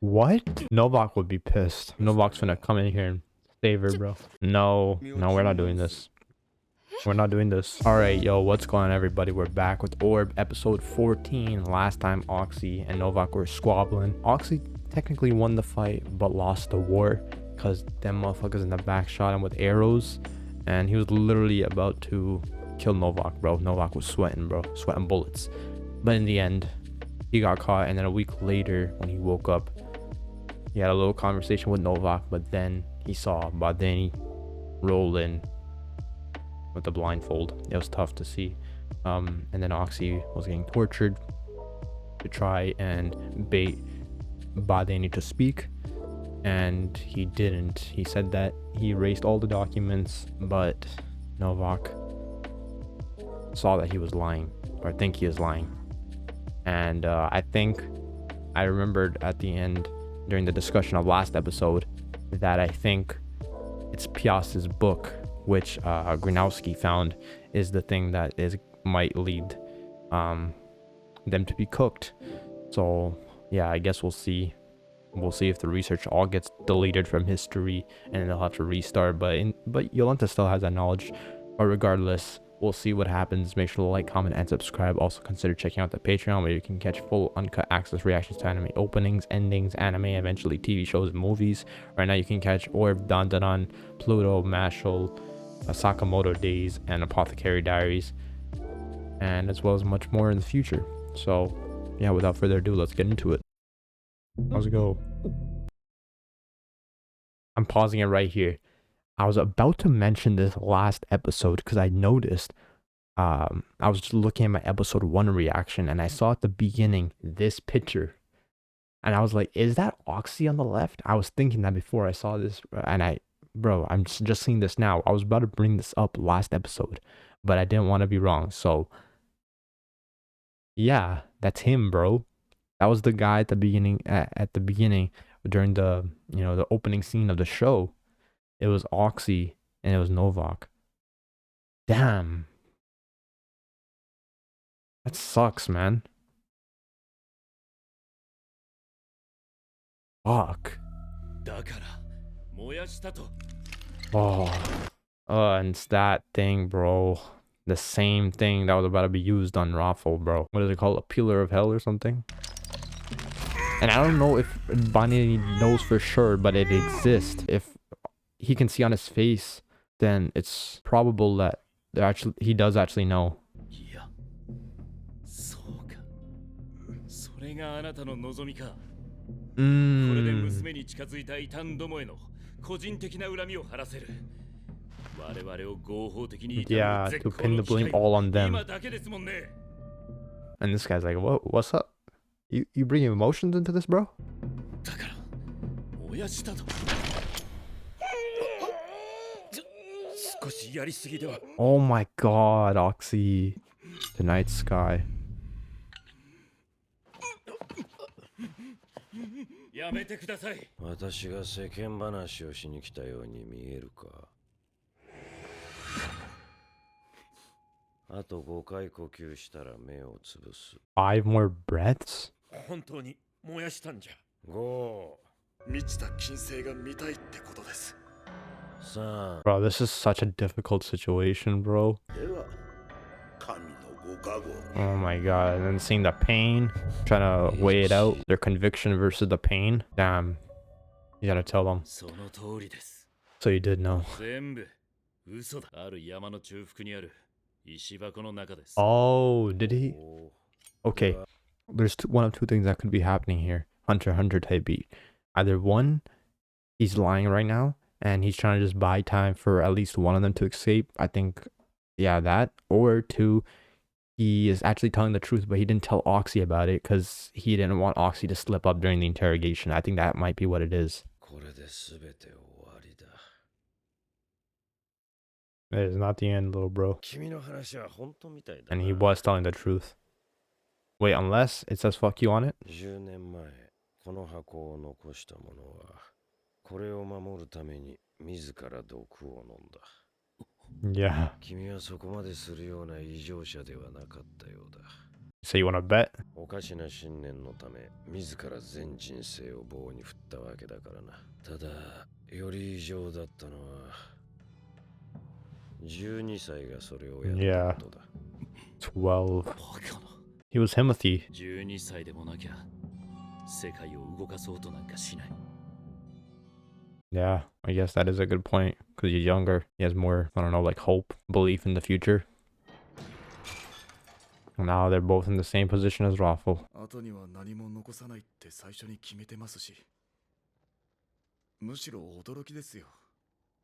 What? Novak would be pissed. Novak's gonna come in here and save her, bro. No, no, we're not doing this. We're not doing this. All right, yo, what's going on, everybody? We're back with Orb, episode 14. Last time, Oxy and Novak were squabbling. Oxy technically won the fight, but lost the war because them motherfuckers in the back shot him with arrows, and he was literally about to kill Novak, bro. Novak was sweating, bro, sweating bullets. But in the end, he got caught, and then a week later, when he woke up, he had a little conversation with Novak, but then he saw Badeni roll in with the blindfold. It was tough to see. And then Oxy was getting tortured to try and bait Badeni to speak, and he didn't. He said that he erased all the documents, but Novak saw that he was lying, or I think he is lying. And I think I remembered at the end during the discussion of last episode that I think it's Pias's book, which Gronowski found, is the thing that might lead them to be cooked. So yeah, I guess we'll see if the research all gets deleted from history and they'll have to restart, but Jolanta still has that knowledge. But regardless, we'll see what happens. Make sure to like, comment, and subscribe. Also consider checking out the Patreon, where you can catch full uncut access reactions to anime openings, endings, anime, eventually TV shows and movies. Right now you can catch Orb, Dandadan, Pluto, Mashle, Sakamoto Days, and Apothecary Diaries, and as well as much more in the future. So yeah, without further ado, let's get into it. Let's go. I'm pausing it right here. I was about to mention this last episode because I noticed I was just looking at my episode 1 reaction, and I saw at the beginning this picture, and I was like, is that Oxy on the left? I was thinking that before I saw this, and I'm just seeing this now. I was about to bring this up last episode, but I didn't want to be wrong. So yeah, that's him, bro. That was the guy at the beginning, during the the opening scene of the show. It was Oxy and it was Novak. Damn. That sucks, man. Fuck. And it's that thing, bro. The same thing that was about to be used on Raffle, bro. What is it called? A Pillar of Hell or something? And I don't know if Bonnie knows for sure, but it exists. If he can see on his face, then it's probable that he does actually know. Yeah, to pin the blame all on them. And this guy's like, what's up? You bring emotions into this, bro? Oh my god, Oxy. The night sky. Five more breaths? Bro, this is such a difficult situation, bro. Oh my god, and then seeing the pain, trying to weigh it out, their conviction versus the pain. Damn, you gotta tell them. So you did know. Oh, did he? Okay, there's one of two things that could be happening here. Hunter x Hunter type beat. Either one, he's lying right now and he's trying to just buy time for at least one of them to escape. I think, yeah, that. Or two, he is actually telling the truth, but he didn't tell Oxy about it because he didn't want Oxy to slip up during the interrogation. I think that might be what it is. It is not the end, little bro. And he was telling the truth. Wait, unless it says fuck you on it? Yeah. So you want to bet? おかしな信念のため自ら全人生を棒に振ったわけだからな。ただより異常だったのは12歳がそれをやったことだ。12. He was Timothy. 12歳でもなきゃ世界を動かそうとなんかしない。 Yeah, I guess that is a good point. Because he's younger. He has more, I don't know, like hope, belief in the future. Now they're both in the same position as Raffle. 後には何も残さないって最初に決めてますし、むしろ驚きですよ。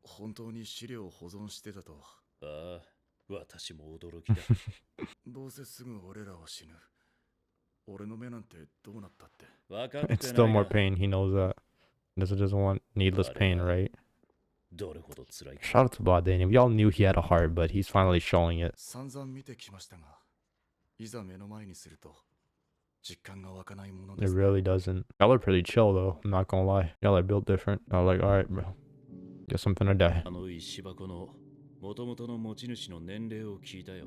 本当に資料を保存してたと。ああ、私も驚きだ。どうせすぐ俺らは死ぬ。俺の目なんてどうなったって。分かってない It's still more pain. He knows that. Doesn't want needless pain, right? どれほど辛いか。 Shout out to Badani. We all knew he had a heart, but he's finally showing it. 散々見てきましたが、いざ目の前にすると実感が湧かないもので It す。 really doesn't. Y'all are pretty chill, though. I'm not gonna lie. Y'all are built different. I'm like, alright, bro. Guess I'm finna die. あの石箱の元々の持ち主の年齢を聞いたよ。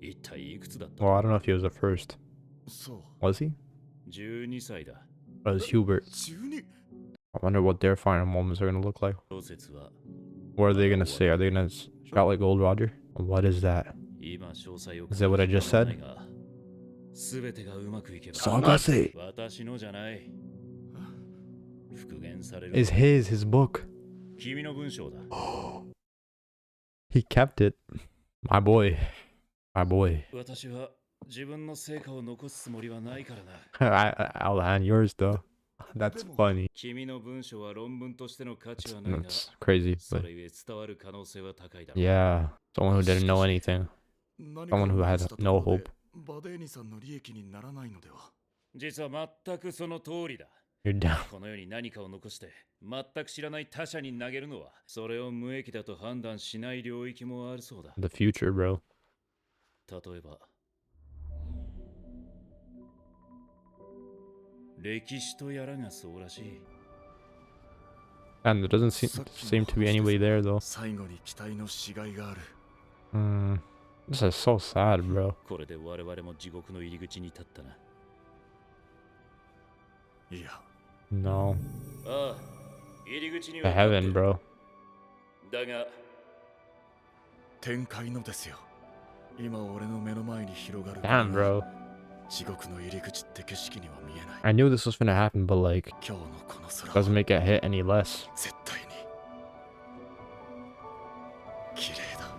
一体いくつだった Well, I don't know if he was the first. そう。 Was he? 12歳だ。 Or was Hubert? 12? I wonder what their final moments are gonna look like. 小説は What are they gonna say? Are they gonna shout like Gold Roger? What is that? 今詳細を Is that what I just said? 全てがうまくいけば Sagase 私のじゃない。復元される。 is his book. 君の文章だ。 He kept it. My boy. My boy. 私は自分の成果を残すつもりはないからな。 I'll hand yours though. That's funny. 君の文章は論文としての価値はないが、 That's crazy, そ but れゆえ伝わる可能性は高いだろう。 yeah, someone who didn't know anything. 何 Someone who か had をしたと no ころ hope. でバデーニさんの利益にならないのでは。実は全くその通りだ。 You're down. この世に何かを残して全く知らない他者に投げるのはそれを無益だと判断しない領域もあるそうだ。 The future, bro. 例えば歴史とやらがそうらしい。 And there doesn't seem to be anybody there though. 最後に期待のしがいがある。 This is so sad, bro. これで我々も地獄の入り口に立ったな。いや、 No. ああ、入り口に The は立って heaven, る。 bro. だが天界のですよ。今俺の目の前に広がる。 Damn, bro. 地獄の入り口って景色には見えない。 I knew this was gonna happen, but like, 今日のこの空 doesn't は make it hit any less. 絶対に綺麗だ。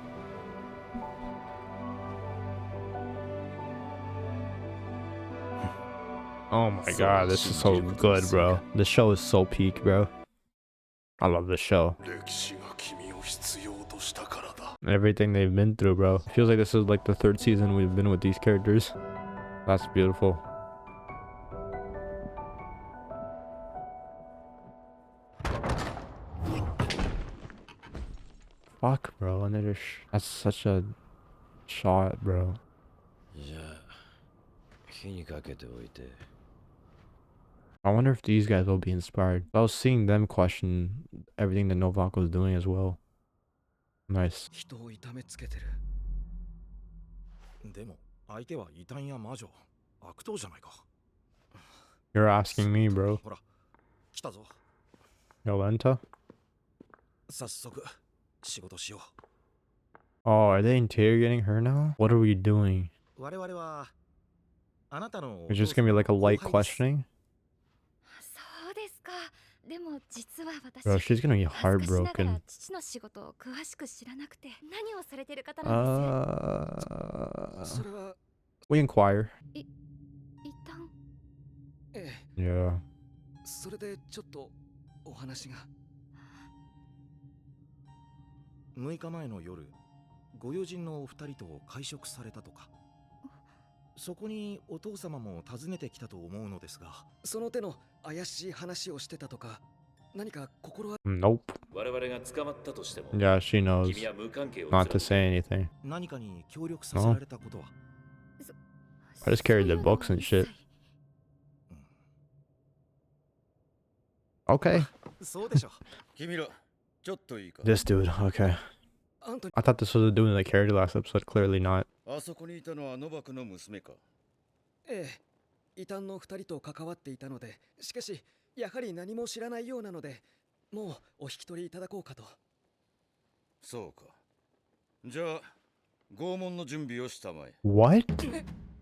Oh my god, this is so good, bro. The show is so peak, bro. I love this show. 歴史が君を必要としたからだ。 Everything they've been through, bro. Feels like this is like the third season we've been with these characters. That's beautiful. Fuck, bro. And they're that's such a shot, bro. じゃあ火にかけておいて。 I wonder if these guys will be inspired. I was seeing them question everything that Novak was doing as well. Nice. 人を痛めつけてる。でも相手は異端や魔女、悪党じゃないか。 You're asking me, bro. ほら、来たぞ。 Yolenta? 早速仕事しよ Oh, are they interrogating her now? What are we doing? う。我々はあなたの It's just gonna be like a light questioning? そうですか。でも実は私 Bro, she's gonna be 恥ずかしながら heartbroken. 父の仕事を詳しく知らなくて何をされてる方なんです それは We inquire. 一旦え Yeah. え、それでちょっとお話が。6日前の夜、ご友人のお二人と会食されたとか。そこにお父様も訪ねてきたと思うのですが、その手の怪しい話をしてたとか、何か心は Nope. 我々が捕まったとしても Yeah, she knows 君は無関係を not to 貫く say anything. 何かに協力させられたことは。 I just carried the books and shit. Okay. そうでしょ。君らちょっといいか。 This dude, okay. アントニ I thought this was a dude in the character last episode. Clearly not. あそこにいたのはノバクの娘か。ええ、異端の二人と関わっていたので、しかしやはり何も知らないようなので、もうお引き取りいただこうかと。そうか。じゃあ、拷問の準備をしたまえ。What?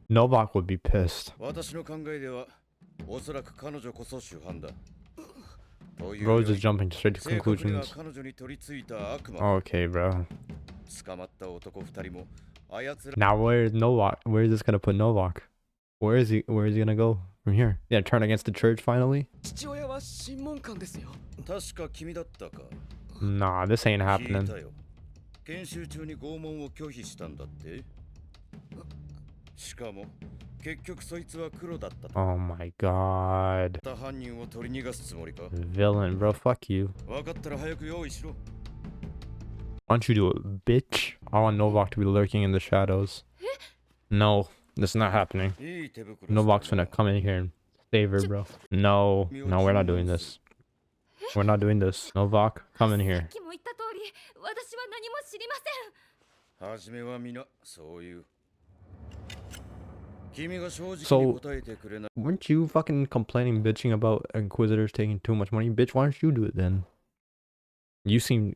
Novak would be pissed. 私の考えでは、おそらく彼女こそ主犯だ。という Rose よ is り jumping straight to 正確には conclusions. 彼女に取り付いた悪魔。 Okay, bro. 捕まった男二人も操ら Now where's Novak? Where is this gonna put Novak? Where is he gonna go from here? Yeah, turn against the church finally? 父親は審問官ですよ。確か君だったか。 Nah, this ain't 聞い happening. たよ。研修中に拷問を拒否したんだって。しかも、結局そいつは黒だったと。 Oh my god. 犯人を取り逃がすつもりか。 Villain, bro. Fuck you. 分かったら早く用意しろ。 Why don't you do it, bitch? I want Novak to be lurking in the shadows. No, this is not happening. いい手袋して Novak's な gonna come in here and save her, bro. No, no, we're not doing this. We're not doing this. Novak, come in さ here. っきも言った通り、私は何も知りません。はじめは皆そういう。君が正直 So- に答えてくれない Weren't you fucking complaining, bitching about Inquisitors taking too much money? Bitch, why don't you do it then? You seem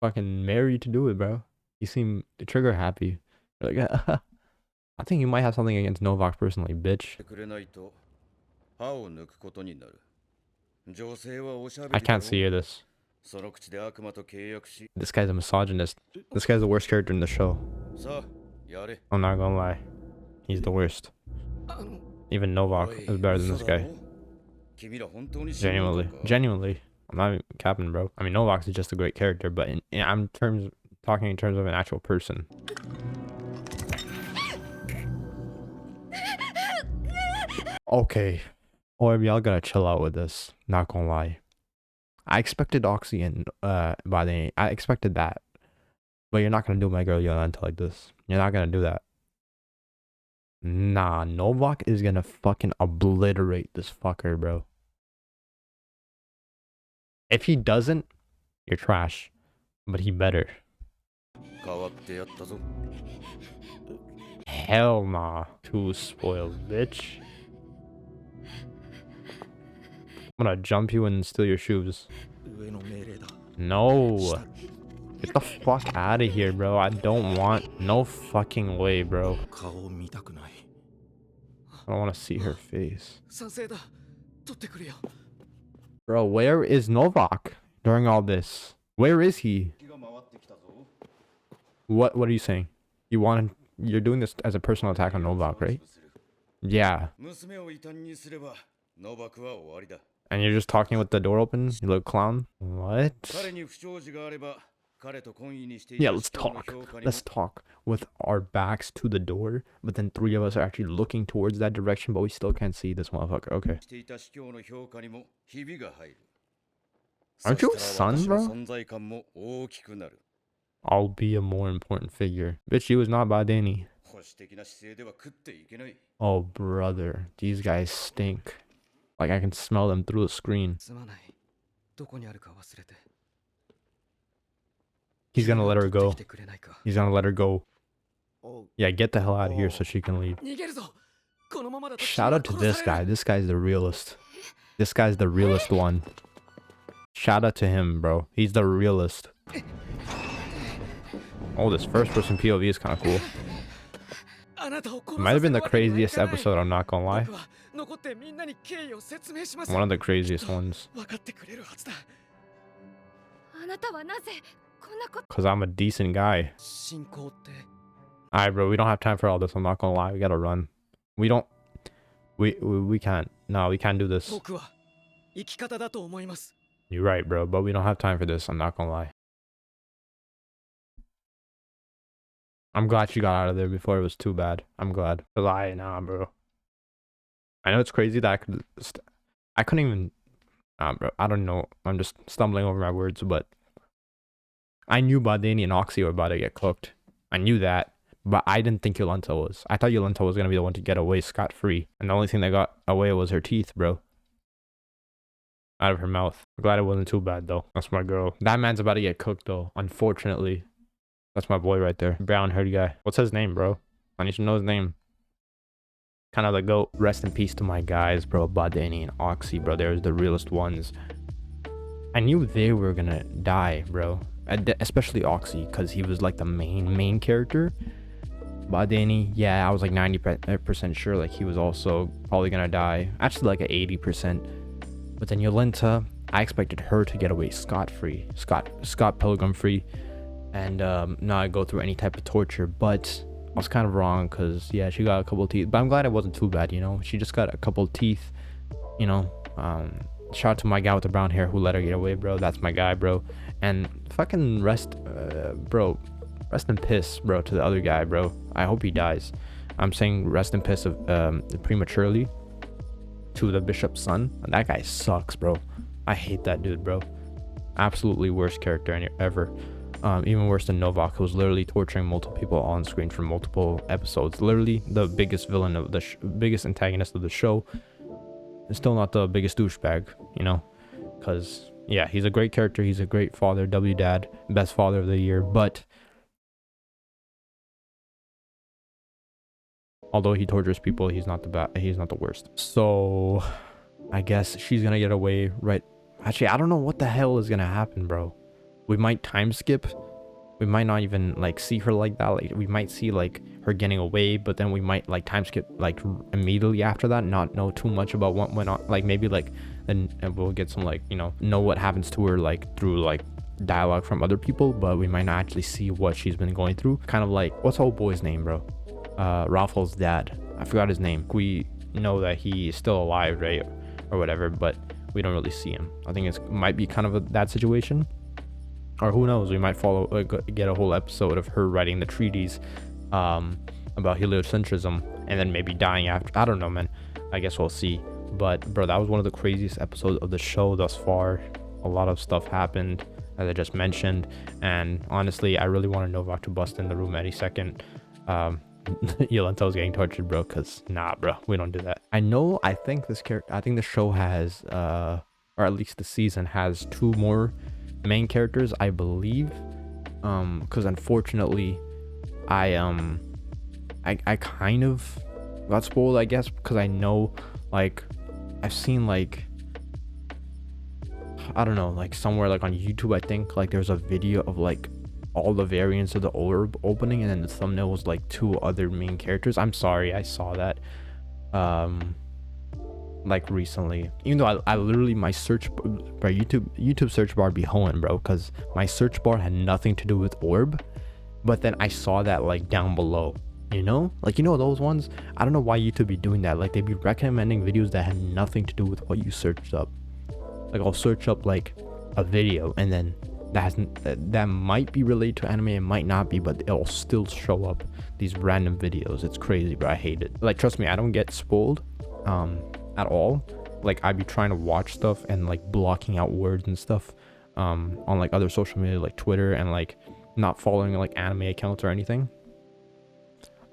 fucking married to do it, bro. You seem trigger happy. You're like, I think you might have something against Novak personally, bitch. くれないと歯を抜くことになる。女性はおしゃべり I だろ can't see this. その口で悪魔と契約し、 This guy's a misogynist. This guy's the worst character in the show. さあ、やれ。 I'm not gonna lie. He's the worst. あの、 Even Novak おい is better than this 嘘だろ guy. 君ら本当に信じるの Genuinely. か Genuinely. I'm not even capping, bro. I mean, Novak's is just a great character, but I'm talking in terms of an actual person. Okay. Orb, y'all gotta chill out with this. Not gonna lie. I expected Oxy and I expected that. But you're not gonna do my girl Yolanta like this. You're not gonna do that. Nah, Novak is gonna fucking obliterate this fucker, bro. If he doesn't, you're trash. But he better. 変わってやったぞ。 Hell nah. Too spoiled, bitch. I'm gonna jump you and steal your shoes. 上の命令だ。 No. 下 Get the fuck out of here, bro. I don't want... No fucking way, bro. 顔を見たくない。 I don't want to see her face. 賛成だ。取ってくれよ。 Bro, where is Novak during all this? Where is he? 気が回ってきたぞ。 What are you saying? You're doing this as a personal attack on Novak, right? Yeah. 娘を異端にすれば、ノバクは終わりだ。 And you're just talking with the door open? You little clown? What? 彼に不祥事があれば、彼と婚姻にしてい Yeah, た let's 司教の talk. 評価にも Let's talk with our backs to the door, but then three of us are actually looking towards that direction, but we still can't see this motherfucker. Okay. していた司教の評価にもひびが入る。 Aren't you a そしたら son, 私の bro? 存在感も大きくなる。 I'll be a more important figure. Bitch, you was not Badani. 保守的な姿勢では食っていけない。 Oh, brother. These guys stink. Like, I can smell them through the screen. すまない。どこにあるか忘れて。 He's gonna let her 取 go. ってきてくれないか。 He's gonna let her go. おう Yeah, get the hell out of here so she can leave. 逃げるぞ。このままだと Shout out to this guy. This guy's the realest. This guy's the realest one. Shout out to him, bro. He's the realest. Oh, this first person POV is kind of cool. あなたを殺 It might have been the させるわけにはい craziest かない episode, I'm not gonna lie. 僕は残ってみんなに経緯を説明します。 One of the craziest ones. 分かってくれるはずだ。あなたはなぜこんなこと Because I'm a decent guy. 信仰って Alright, bro, we don't have time for all this. I'm not gonna lie. We gotta run. We don't. We can't. No, we can't do this. 僕は生き方だと思います。 You're right, bro, but we don't have time for this. I'm not gonna lie. I'm glad she got out of there before it was too bad. I'm glad. Lie, nah, bro. I know it's crazy that I couldn't even. Nah, bro. I don't know. I'm just stumbling over my words, but I knew Badani and Oxy were about to get cooked. I knew that, but I didn't think Yolanta was. I thought Yolanta was gonna be the one to get away scot-free, and the only thing that got away was her teeth, bro. Out of her mouth. I'm glad it wasn't too bad though. That's my girl. That man's about to get cooked though, unfortunately. That's my boy right there. Brown haired guy. What's his name, bro? I need to know his name. Kind of the GOAT. Rest in peace to my guys, bro. Badeni and Oxy, bro. They're the realest ones. I knew they were gonna die, bro. Especially Oxy, because he was like the main character. Badeni, yeah, I was like 90% sure like he was also probably gonna die. Actually like at 80%. But then Yolenta, I expected her to get away scot-free. Scott Pilgrim free. And not go through any type of torture. But I was kind of wrong because, yeah, she got a couple of teeth. But I'm glad it wasn't too bad, you know. She just got a couple of teeth, you know. Shout out to my guy with the brown hair who let her get away, bro. That's my guy, bro. And fucking rest in piss, bro, to the other guy, bro. I hope he dies. I'm saying rest in piss of prematurely to the bishop's son. That guy sucks, bro. I hate that dude, bro. Absolutely worst character ever. Even worse than Novak, who was literally torturing multiple people on screen for multiple episodes. Literally the biggest villain of the biggest antagonist of the show. And still not the biggest douchebag, you know, because yeah, he's a great character. He's a great father, dad, best father of the year. But although he tortures people, he's not the worst. So I guess she's gonna get away, right? Actually, I don't know what the hell is gonna happen, bro. We might time skip. We might not even like see her like that. Like we might see like her getting away, but then we might like time skip like immediately after that, not know too much about what went on. Like maybe like then we'll get some like, you know what happens to her like through like dialogue from other people, but we might not actually see what she's been going through. Kind of like, what's old boy's name, bro? Rafael's dad. I forgot his name. We know that he is still alive, right? Or whatever, but we don't really see him. I think it might be kind of that situation. Or who knows, we might get a whole episode of her writing the treatise about heliocentrism and then maybe dying after. I don't know, man. I guess we'll see. But bro, that was one of the craziest episodes of the show thus far. A lot of stuff happened, as I just mentioned, and honestly, I really want Novak to bust in the room any second. Yolento's getting tortured, bro, because nah, bro, we don't do that. I think the show has or at least the season has 2 more main characters, I believe, because unfortunately I kind of got spoiled, I guess, because I know, like, I've seen like, I don't know, like somewhere like on YouTube, I think like there's a video of like all the variants of the orb opening, and then the thumbnail was like 2 other main characters. I'm sorry, I saw that like recently, even though I literally, my search by YouTube search bar be hoeing, bro, because my search bar had nothing to do with orb, but then I saw that like down below, you know, like, you know, those ones. I don't know why YouTube be doing that. Like, they'd be recommending videos that had nothing to do with what you searched up. Like, I'll search up like a video, and then that might be related to anime, it might not be, but it'll still show up these random videos. It's crazy, bro. I hate it. Like, trust me, I don't get spoiled at all. Like, I'd be trying to watch stuff and like blocking out words and stuff on like other social media like Twitter, and like not following like anime accounts or anything.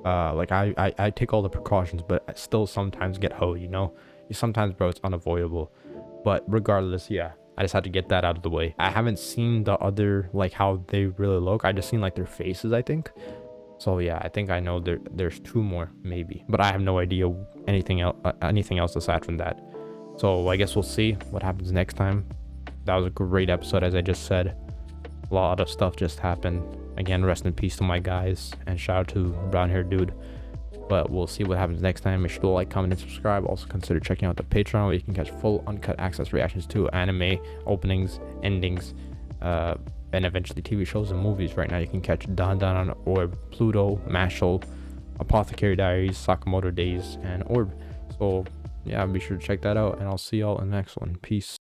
Like I take all the precautions, but I still sometimes get hoed, you know. Sometimes, bro, it's unavoidable. But regardless, yeah, I just had to get that out of the way. I haven't seen the other, like, how they really look. I just seen like their faces, I think. So yeah, I think I know there's 2 more maybe, but I have no idea anything else aside from that. So I guess we'll see what happens next time. That was a great episode, as I just said. A lot of stuff just happened. Again, rest in peace to my guys, and shout out to brown hair dude. But we'll see what happens next time. Make sure to like, comment, and subscribe. Also consider checking out the Patreon, where you can catch full uncut access reactions to anime openings, endings, and eventually TV shows and movies. Right now you can catch Dan Dan on Orb, Pluto, Mashal, Apothecary Diaries, Sakamoto Days, and Orb. So yeah, be sure to check that out, and I'll see y'all in the next one. Peace.